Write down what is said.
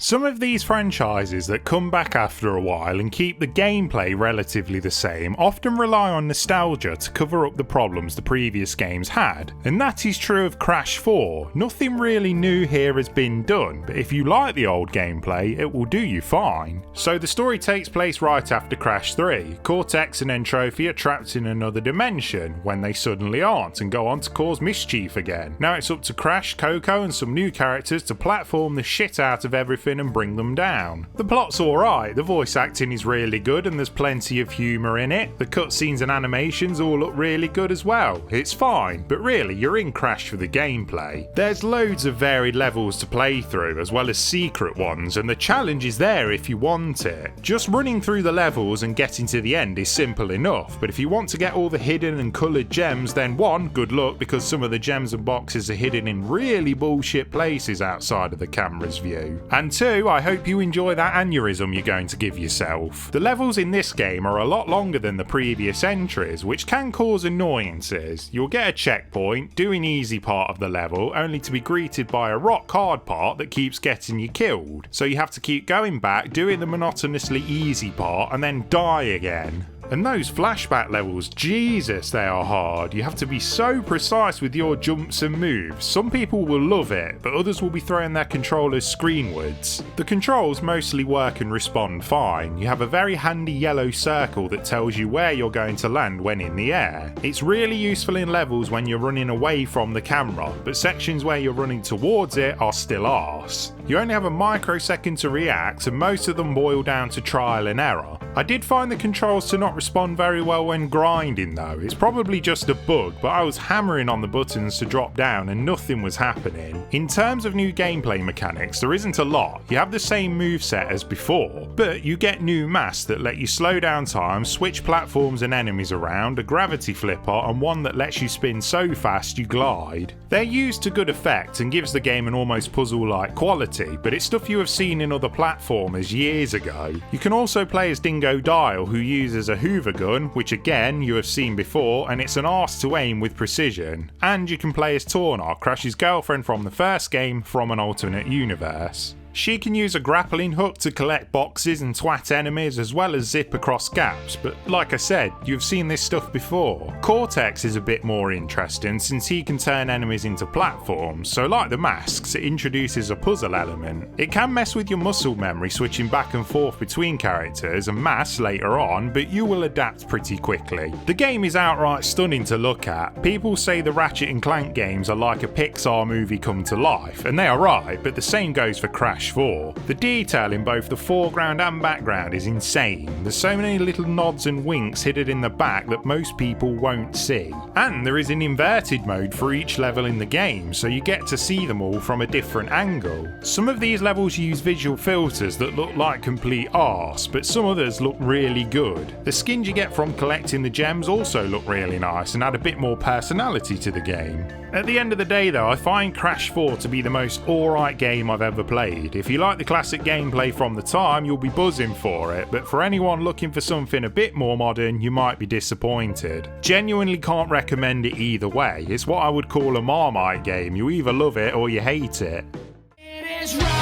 Some of these franchises that come back after a while and keep the gameplay relatively the same often rely on nostalgia to cover up the problems the previous games had, and that is true of Crash 4. Nothing really new here has been done, but if you like the old gameplay, it will do you fine. So the story takes place right after Crash 3. Cortex and Entropy are trapped in another dimension, when they suddenly aren't, and go on to cause mischief again. Now it's up to Crash, Coco and some new characters to platform the shit out of everything and bring them down. The plot's alright, the voice acting is really good and there's plenty of humour in it. The cutscenes and animations all look really good as well. It's fine, but really you're in Crash for the gameplay. There's loads of varied levels to play through as well as secret ones, and the challenge is there if you want it. Just running through the levels and getting to the end is simple enough, but if you want to get all the hidden and coloured gems, then 1, good luck, because some of the gems and boxes are hidden in really bullshit places outside of the camera's view. And 2, I hope you enjoy that aneurysm you're going to give yourself. The levels in this game are a lot longer than the previous entries, which can cause annoyances. You'll get a checkpoint, do an easy part of the level, only to be greeted by a rock hard part that keeps getting you killed. So you have to keep going back, doing the monotonously easy part, and then die again. And those flashback levels, Jesus, they are hard. You have to be so precise with your jumps and moves. Some people will love it, but others will be throwing their controllers screenwards. The controls mostly work and respond fine. You have a very handy yellow circle that tells you where you're going to land when in the air. It's really useful in levels when you're running away from the camera, but sections where you're running towards it are still arse. You only have a microsecond to react, and most of them boil down to trial and error. I did find the controls to not respond very well when grinding though. It's probably just a bug, but I was hammering on the buttons to drop down and nothing was happening. In terms of new gameplay mechanics, there isn't a lot. You have the same moveset as before, but you get new masks that let you slow down time, switch platforms and enemies around, a gravity flipper, and one that lets you spin so fast you glide. They're used to good effect and gives the game an almost puzzle-like quality, but it's stuff you have seen in other platformers years ago. You can also play as Dingo Dial, who uses a Hoover gun, which again you have seen before, and it's an arse to aim with precision. And you can play as Tornar, Crash's girlfriend from the first game from an alternate universe. She can use a grappling hook to collect boxes and twat enemies as well as zip across gaps, but like I said, you've seen this stuff before. Cortex is a bit more interesting since he can turn enemies into platforms, so like the masks, it introduces a puzzle element. It can mess with your muscle memory switching back and forth between characters and masks later on, but you will adapt pretty quickly. The game is outright stunning to look at. People say the Ratchet & Clank games are like a Pixar movie come to life, and they are right, but the same goes for Crash 4. The detail in both the foreground and background is insane. There's so many little nods and winks hidden in the back that most people won't see. And there is an inverted mode for each level in the game, so you get to see them all from a different angle. Some of these levels use visual filters that look like complete arse, but some others look really good. The skins you get from collecting the gems also look really nice and add a bit more personality to the game. At the end of the day though, I find Crash 4 to be the most alright game I've ever played. If you like the classic gameplay from the time, you'll be buzzing for it, but for anyone looking for something a bit more modern, you might be disappointed. Genuinely can't recommend it either way. It's what I would call a Marmite game. You either love it or you hate it. It is right.